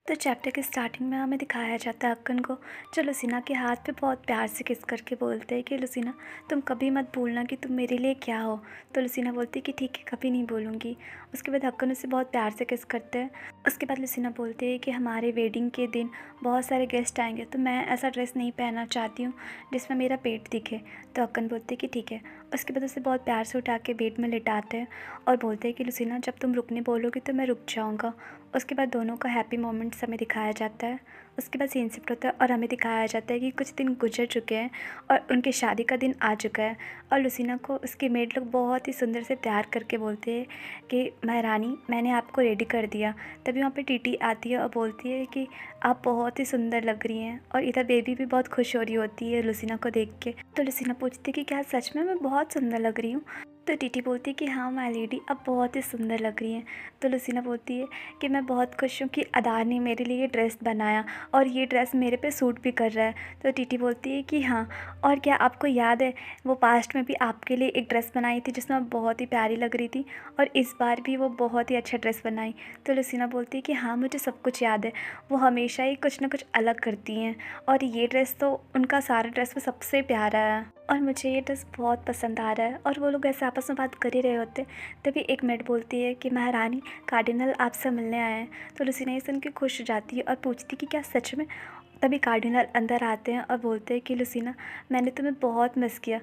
तो चैप्टर के स्टार्टिंग में हमें दिखाया जाता है अक्कन को, जो लुसीना के हाथ पे बहुत प्यार से किस करके बोलते हैं कि लुसीना तुम कभी मत भूलना कि तुम मेरे लिए क्या हो। तो लुसीना बोलती है कि ठीक है, कभी नहीं भूलूंगी। उसके बाद अक्कन उसे बहुत प्यार से किस करते हैं। उसके बाद लुसीना बोलती है कि हमारे वेडिंग के दिन बहुत सारे गेस्ट आएंगे, तो मैं ऐसा ड्रेस नहीं पहनना चाहती हूँ जिसमें मेरा पेट दिखे। तो अक्कन बोलती है कि ठीक है। उसके बाद उसे बहुत प्यार से उठा के बेड में लिटाते हैं और बोलते हैं कि लुसीना जब तुम रुकने बोलोगी तो मैं रुक जाऊँगा। उसके बाद दोनों का हैप्पी मोमेंट्स हमें दिखाया जाता है। उसके बाद सीन शिफ्ट होता है और हमें दिखाया जाता है कि कुछ दिन गुजर चुके हैं और उनकी शादी का दिन आ चुका है। और लुसीना को उसके मेड लोग बहुत ही सुंदर से तैयार करके बोलते हैं कि महारानी, मैंने आपको रेडी कर दिया। तभी वहाँ पे टीटी आती है और बोलती है कि आप बहुत ही सुंदर लग रही हैं। और इधर बेबी भी बहुत खुश हो रही होती है लुसीना को देख के। तो लुसीना पूछती है कि क्या सच में मैं बहुत सुंदर लग रही हूँ। तो टीटी बोलती है कि हाँ माय लेडी, अब बहुत ही सुंदर लग रही हैं। तो लुसीना बोलती है कि मैं बहुत खुश हूँ कि अदा ने मेरे लिए ड्रेस बनाया और ये ड्रेस मेरे पे सूट भी कर रहा है। तो टीटी बोलती है कि हाँ, और क्या आपको याद है वो पास्ट में भी आपके लिए एक ड्रेस बनाई थी जिसमें आप बहुत ही प्यारी लग रही थी, और इस बार भी वो बहुत ही अच्छा ड्रेस बनाई। तो लुसीना बोलती है कि हाँ मुझे सब कुछ याद है, वो हमेशा ही कुछ ना कुछ अलग करती हैं और ये ड्रेस तो उनका सारा ड्रेस में सबसे प्यारा है और मुझे ये ड्रेस बहुत पसंद आ रहा है। और वो लोग ऐसे आपस में बात कर ही रहे होते, तभी एक मेड बोलती है कि महारानी, कार्डिनल आपसे मिलने आए हैं। तो लुसीना ये सुन के खुश हो जाती है और पूछती है कि क्या सच में। तभी कार्डिनल अंदर आते हैं और बोलते हैं कि लुसीना, मैंने तुम्हें बहुत मिस किया।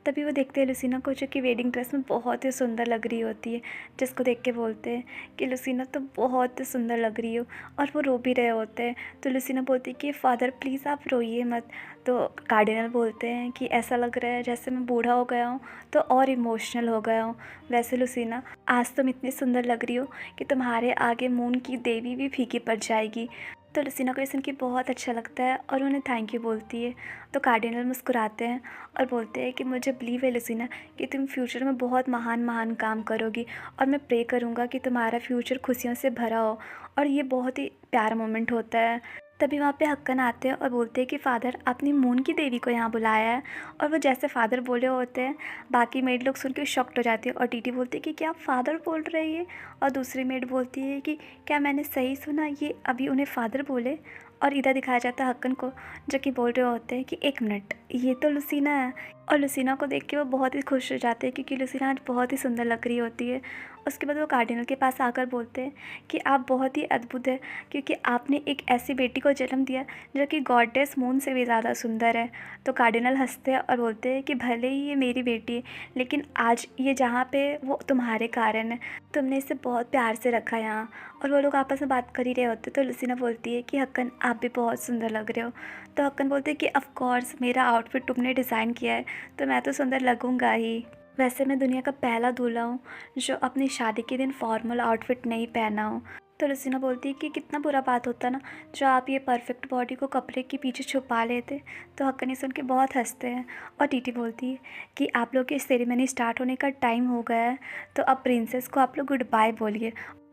तभी वो देखते हैं लुसीना को, जो कि वेडिंग ड्रेस में बहुत ही सुंदर लग रही होती है, जिसको देख के बोलते हैं कि लुसीना तो बहुत ही सुंदर लग रही हो। और वो रो भी रहे होते हैं। तो लुसीना बोलती है कि फादर प्लीज़ आप रोइए मत। तो कार्डिनल बोलते हैं कि ऐसा लग रहा है जैसे मैं बूढ़ा हो गया हूँ तो और इमोशनल हो गया हूँ। वैसे लुसीना, आज तुम इतनी सुंदर लग रही हो कि तुम्हारे आगे मून की देवी भी फीकी पड़ जाएगी। तो लुसीना को ये सुन के बहुत अच्छा लगता है और उन्हें थैंक यू बोलती है। तो कार्डिनल मुस्कुराते हैं और बोलते हैं कि मुझे बिलीव है लुसीना कि तुम फ्यूचर में बहुत महान महान काम करोगी, और मैं प्रे करूँगा कि तुम्हारा फ्यूचर खुशियों से भरा हो। और ये बहुत ही प्यारा मोमेंट होता है। तभी वहाँ पे हक्कन आते हैं और बोलते हैं कि फ़ादर, आपने मून की देवी को यहाँ बुलाया है। और वो जैसे फ़ादर बोले होते हैं, बाकी मेड लोग सुन के शॉक्ड हो जाती है और टीटी बोलती है कि क्या आप फ़ादर बोल रही है। और दूसरी मेड बोलती है कि क्या मैंने सही सुना, ये अभी उन्हें फ़ादर बोले। और इधर दिखाया जाता है हक्कन को, जो कि बोल रहे होते हैं कि एक मिनट, ये तो लुसीना है। और लुसीना को देख के वो बहुत ही खुश हो जाते हैं क्योंकि लुसीना आज बहुत ही सुंदर लग रही होती है। उसके बाद वो कार्डिनल के पास आकर बोलते हैं कि आप बहुत ही अद्भुत है, क्योंकि आपने एक ऐसी बेटी को जन्म दिया जो कि गॉडेस मून से भी ज़्यादा सुंदर है। तो कार्डिनल हंसते हैं और बोलते हैं कि भले ही ये मेरी बेटी है, लेकिन आज ये जहाँ पे वो तुम्हारे कारण है। तुमने इसे बहुत प्यार से रखा यहाँ। और वो लोग आपस में बात कर ही रहे होते। तो लुसीना बोलती है कि हक्कन, आप भी बहुत सुंदर लग रहे हो। तो हक्कन बोलते हैं कि ऑफ कोर्स, मेरा आउटफिट तुमने डिज़ाइन किया है तो मैं तो सुंदर लगूंगा ही। वैसे मैं दुनिया का पहला दूल्हा हूँ जो अपनी शादी के दिन फॉर्मल आउटफिट नहीं पहना हूँ। तो लुसीना बोलती है कि कितना बुरा बात होता ना जो आप ये परफेक्ट बॉडी को कपड़े के पीछे छुपा लेते। तो हक्कन ये सुन के बहुत हंसते हैं। और टीटी बोलती है कि आप लोग की सेरेमनी स्टार्ट होने का टाइम हो गया है, तो अब प्रिंसेस को आप लोग गुड बाय बोलिए।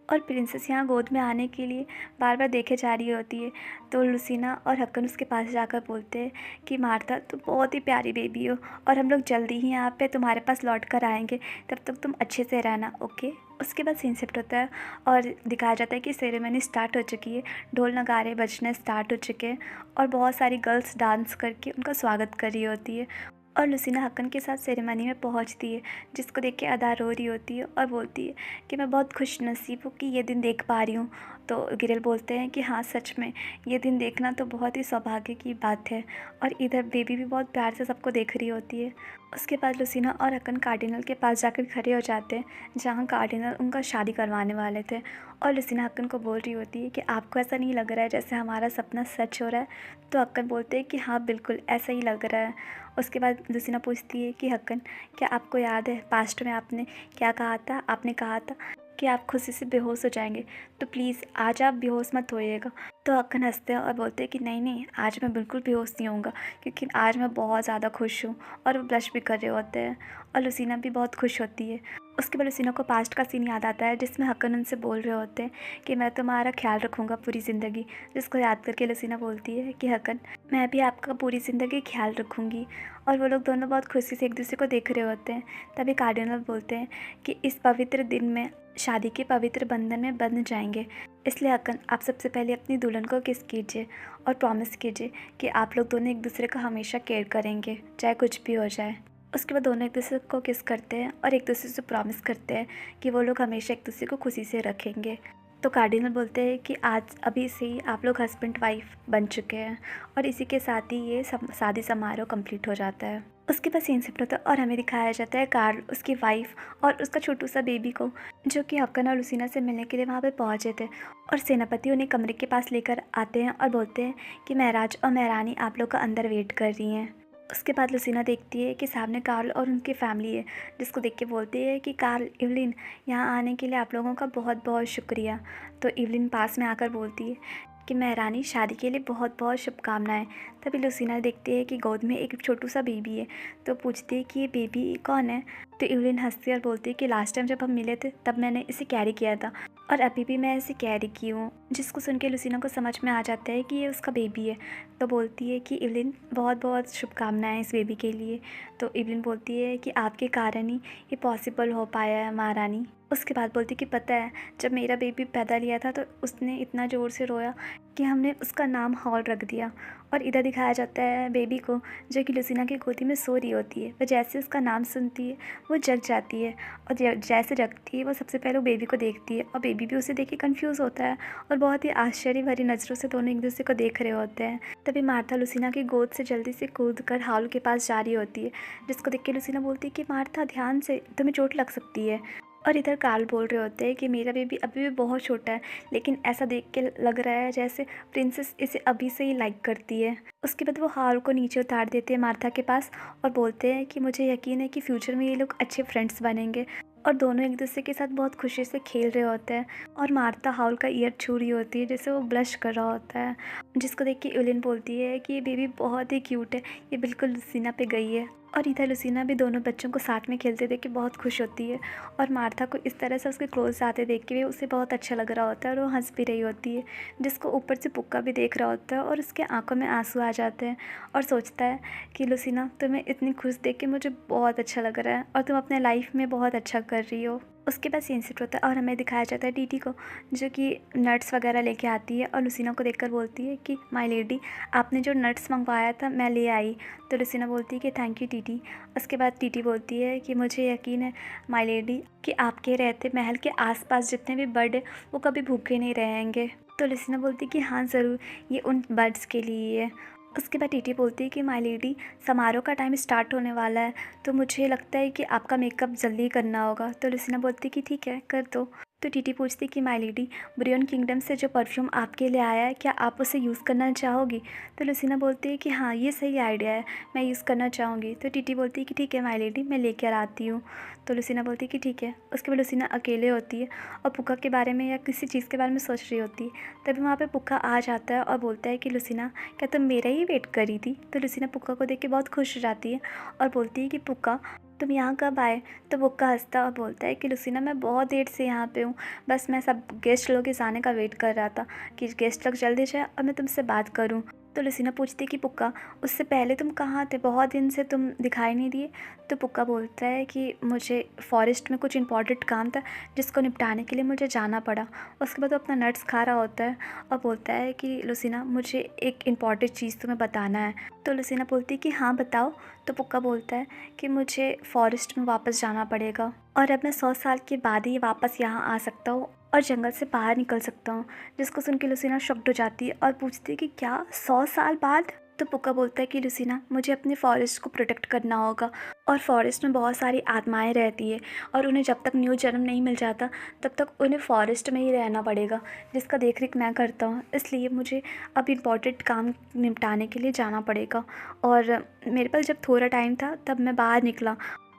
और प्रिंसेस यहाँ गोद में आने के लिए बार बार देखे जा रही होती है। तो लुसीना और हक्कन उसके पास जाकर बोलते हैं कि मार्था, तुम बहुत ही प्यारी बेबी हो और हम लोग जल्दी ही यहाँ पे तुम्हारे पास लौट कर आएंगे, तब तक तुम अच्छे से रहना, ओके। उसके बाद सीन शिफ्ट होता है और दिखाया जाता है कि सेरेमनी स्टार्ट हो चुकी है, ढोल नगाड़े बजने स्टार्ट हो चुके हैं और बहुत सारी गर्ल्स डांस करके उनका स्वागत कर रही होती है। और लुसीना हक्कन के साथ सेरेमनी में पहुंचती है, जिसको देख के अदा रो रही होती है और बोलती है कि मैं बहुत खुश नसीब हूँ कि ये दिन देख पा रही हूँ। तो गिरेल बोलते हैं कि हाँ सच में, ये दिन देखना तो बहुत ही सौभाग्य की बात है। और इधर बेबी भी बहुत प्यार से सबको देख रही होती है। उसके बाद लुसीना और हक्कन कार्डिनल के पास जाकर खड़े हो जाते हैं, जहाँ कार्डिनल उनका शादी करवाने वाले थे। और लुसीना हक्कन को बोल रही होती है कि आपको ऐसा नहीं लग रहा है जैसे हमारा सपना सच हो रहा है। तो हक्कन बोलते हैं कि हाँ बिल्कुल ऐसा ही लग रहा है। उसके बाद लुसीना पूछती है कि हक्कन, क्या आपको याद है पास्ट में आपने क्या कहा था। आपने कहा था कि आप खुशी से बेहोश हो जाएंगे, तो प्लीज़ आज आप बेहोश मत होइएगा। तो हक्कन हंसते हैं और बोलते हैं कि नहीं नहीं, आज मैं बिल्कुल बेहोश नहीं होऊंगा, क्योंकि आज मैं बहुत ज़्यादा खुश हूँ। और वो ब्लश भी कर रहे होते हैं और लुसीना भी बहुत खुश होती है। उसके बाद लुसीना को पास्ट का सीन याद आता है, जिसमें हक्कन उनसे बोल रहे होते हैं कि मैं तुम्हारा ख्याल रखूँगा पूरी ज़िंदगी। जिसको याद करके लुसीना बोलती है कि हक्कन, मैं भी आपका पूरी ज़िंदगी ख्याल रखूँगी। और वो लोग दोनों बहुत खुशी से एक दूसरे को देख रहे होते हैं। तभी कार्डिनल बोलते हैं कि इस पवित्र दिन में शादी के पवित्र बंधन में बंध जाएंगे। इसलिए अक्कन, आप सबसे पहले अपनी दुल्हन को किस कीजिए और प्रॉमिस कीजिए कि आप लोग दोनों एक दूसरे का हमेशा केयर करेंगे, चाहे कुछ भी हो जाए। उसके बाद दोनों एक दूसरे को किस करते हैं और एक दूसरे से प्रॉमिस करते हैं कि वो लोग हमेशा एक दूसरे को खुशी से रखेंगे। तो कार्डिनल बोलते हैं कि आज अभी से ही आप लोग हस्बैंड वाइफ बन चुके हैं, और इसी के साथ ही ये शादी समारोह कंप्लीट हो जाता है। उसके बाद सीन शिफ्ट होता है और हमें दिखाया जाता है कार्ल, उसकी वाइफ और उसका छोटू सा बेबी को, जो कि अक्कन और लुसीना से मिलने के लिए वहाँ पे पहुँचे थे। और सेनापति उन्हें कमरे के पास लेकर आते हैं और बोलते हैं कि महराज और महरानी आप लोग का अंदर वेट कर रही हैं। उसके बाद लुसीना देखती है कि सामने कार्ल और उनकी फैमिली है, जिसको देख के बोलती है कि कार्ल, इवलिन, यहाँ आने के लिए आप लोगों का बहुत बहुत शुक्रिया। तो इवलिन पास में आकर बोलती है कि महरानी, शादी के लिए बहुत बहुत शुभकामनाएं। तभी लुसीना देखती है कि गोद में एक छोटू सा बेबी है, तो पूछती है कि ये बेबी कौन है। तो इवलिन हंसती और बोलती है कि लास्ट टाइम जब हम मिले थे तब मैंने इसे कैरी किया था, और अभी भी मैं इसे कैरी की हूँ। जिसको सुन के लुसीना को समझ में आ जाता है कि ये उसका बेबी है। तो बोलती है कि इवलिन, बहुत बहुत शुभकामनाएं इस बेबी के लिए। तो इवलिन बोलती है कि आपके कारण ही ये पॉसिबल हो पाया है महारानी। उसके बाद बोलती कि पता है, जब मेरा बेबी पैदा लिया था तो उसने इतना ज़ोर से रोया कि हमने उसका नाम हॉल रख दिया। और इधर दिखाया जाता है बेबी को, जो कि लुसीना की गोदी में सो रही होती है। वह जैसे उसका नाम सुनती है वो जग जाती है, और जैसे जगती है वो सबसे पहले वो बेबी को देखती है, और बेबी भी उसे देख के कन्फ्यूज़ होता है और बहुत ही आश्चर्य भरी नज़रों से दोनों एक दूसरे को देख रहे होते हैं। तभी मार्था लुसीना की गोद से जल्दी से कूद कर हाउल के पास जा रही होती है, जिसको देख के लुसीना बोलती है कि मार्था, ध्यान से, तुम्हें चोट लग सकती है। और इधर कार्ल बोल रहे होते हैं कि मेरा बेबी अभी भी बहुत छोटा है, लेकिन ऐसा देख के लग रहा है जैसे प्रिंसेस इसे अभी से ही लाइक करती है। उसके बाद वो हाल को नीचे उतार देते हैं मार्था के पास, और बोलते हैं कि मुझे यकीन है कि फ्यूचर में ये लोग अच्छे फ्रेंड्स बनेंगे। और दोनों एक दूसरे के साथ बहुत खुशी से खेल रहे होते हैं, और मार्था हाउल का ईयर छू रही होती है, जैसे वो ब्लश कर रहा होता है। जिसको देख के इवलिन बोलती है कि ये बेबी बहुत ही क्यूट है, ये बिल्कुल लुसीना पे गई है। और इधर लुसीना भी दोनों बच्चों को साथ में खेलते देख के बहुत खुश होती है, और मार्था को इस तरह से उसके क्लोज आते देख के भी उसे बहुत अच्छा लग रहा होता है, और वो हंस भी रही होती है। जिसको ऊपर से पुक्का भी देख रहा होता है, और उसके आंखों में आंसू आ जाते हैं, और सोचता है कि लुसीना, तुम्हें इतनी खुश देख के मुझे बहुत अच्छा लग रहा है, और तुम अपने लाइफ में बहुत अच्छा कर रही हो। उसके बाद सीन शिफ्ट होता है और हमें दिखाया जाता है टीटी को, जो कि नट्स वगैरह लेके आती है, और लुसीना को देखकर बोलती है कि माय लेडी, आपने जो नट्स मंगवाया था मैं ले आई। तो लुसीना बोलती है कि थैंक यू टीटी। उसके बाद टीटी बोलती है कि मुझे यकीन है माय लेडी कि आपके रहते महल के आसपास जितने भी बर्ड हैं वो कभी भूखे नहीं रहेंगे। तो लुसीना बोलती है कि हाँ ज़रूर, ये उन बर्ड्स के लिए है। उसके बाद टीटी बोलती है कि माय लेडी, समारोह का टाइम स्टार्ट होने वाला है, तो मुझे लगता है कि आपका मेकअप जल्दी करना होगा। तो लुसीना बोलती है कि ठीक है, कर दो। तो टीटी पूछती है कि माय लेडी, ब्रियन किंगडम से जो परफ्यूम आपके लिए आया है, क्या आप उसे यूज़ करना चाहोगी। तो लुसीना बोलती है कि हाँ, ये सही आइडिया है, मैं यूज़ करना चाहूँगी। तो टीटी बोलती है कि ठीक है माय लेडी, मैं लेकर आती हूँ। तो लुसीना बोलती है कि ठीक है। उसके बाद लुसीना अकेले होती है और पुक्का के बारे में या किसी चीज़ के बारे में सोच रही होती है। तभी वहाँ पे पुक्का आ जाता है और बोलता है कि लुसीना, क्या तुम मेरा ही वेट कर रही थी। तो लुसीना पुक्का को देख के बहुत खुश हो जाती है और बोलती है कि पुक्का, तुम यहाँ कब आए। तो पुक्का हंसता और बोलता है कि लुसीना, मैं बहुत देर से यहाँ पे हूँ, बस मैं सब गेस्ट लोग के आने का वेट कर रहा था कि गेस्ट लोग जल्दी जाए और मैं तुमसे बात करूँ। तो लुसीना पूछती है कि पुक्का, उससे पहले तुम कहाँ थे, बहुत दिन से तुम दिखाई नहीं दिए। तो पुक्का बोलता है कि मुझे फॉरेस्ट में कुछ इंपॉर्टेंट काम था, जिसको निपटाने के लिए मुझे जाना पड़ा। उसके बाद वो अपना नट्स खा रहा होता है और बोलता है कि लुसीना, मुझे एक इम्पॉर्टेंट चीज़ तुम्हें बताना है। तो लुसीना बोलती है कि हाँ बताओ। तो पुक्का बोलता है कि मुझे फॉरेस्ट में वापस जाना पड़ेगा, और अब मैं 100 साल के बाद ही वापस यहाँ आ सकता हूँ और जंगल से बाहर निकल सकता हूँ। जिसको सुन के लुसीना शॉक्ड हो जाती है और पूछती है कि क्या 100 साल बाद। तो पुक्का बोलता है कि लुसीना, मुझे अपने फॉरेस्ट को प्रोटेक्ट करना होगा, और फॉरेस्ट में बहुत सारी आत्माएं रहती है, और उन्हें जब तक न्यू जन्म नहीं मिल जाता तब तक उन्हें फॉरेस्ट में ही रहना पड़ेगा, जिसका देख रेख मैं करता हूँ। इसलिए मुझे अब इम्पॉर्टेंट काम निपटाने के लिए जाना पड़ेगा, और मेरे पास जब थोड़ा टाइम था तब मैं बाहर निकला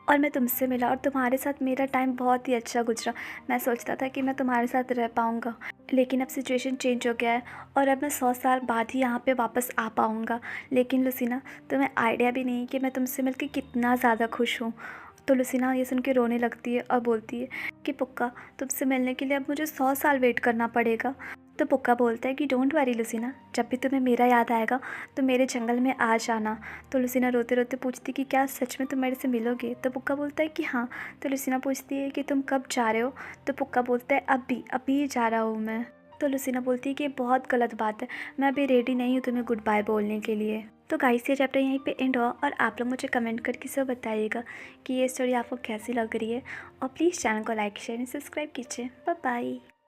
और मैं तुमसे मिला, और तुम्हारे साथ मेरा टाइम बहुत ही अच्छा गुजरा। मैं सोचता था कि मैं तुम्हारे साथ रह पाऊँगा, लेकिन अब सिचुएशन चेंज हो गया है, और अब मैं 100 साल बाद ही यहाँ पे वापस आ पाऊँगा। लेकिन लुसीना, तुम्हें आइडिया भी नहीं कि मैं तुमसे मिलकर कितना ज़्यादा खुश हूँ। तो लुसीना ये सुन के रोने लगती है और बोलती है कि पुक्का, तुमसे मिलने के लिए अब मुझे 100 साल वेट करना पड़ेगा। तो पुक्का बोलता है कि डोंट वरी लुसीना, जब भी तुम्हें मेरा याद आएगा तो मेरे जंगल में आ जाना। तो लुसीना रोते रोते पूछती कि क्या सच में तुम मेरे से मिलोगे? तो पुक्का बोलता है कि हाँ। तो लुसीना पूछती है कि तुम कब जा रहे हो? तो पुक्का बोलता है अभी अभी जा रहा हूँ मैं। तो लुसीना बोलती है कि ये बहुत गलत बात है, मैं अभी रेडी नहीं हूँ तुम्हें गुड बाय बोलने के लिए। तो गाइस ये चैप्टर यहीं पे एंड हुआ और आप लोग मुझे कमेंट करके सब बताइएगा कि ये स्टोरी आपको कैसी लग रही है और प्लीज़ चैनल को लाइक शेयर एंड सब्सक्राइब कीजिए। Bye bye.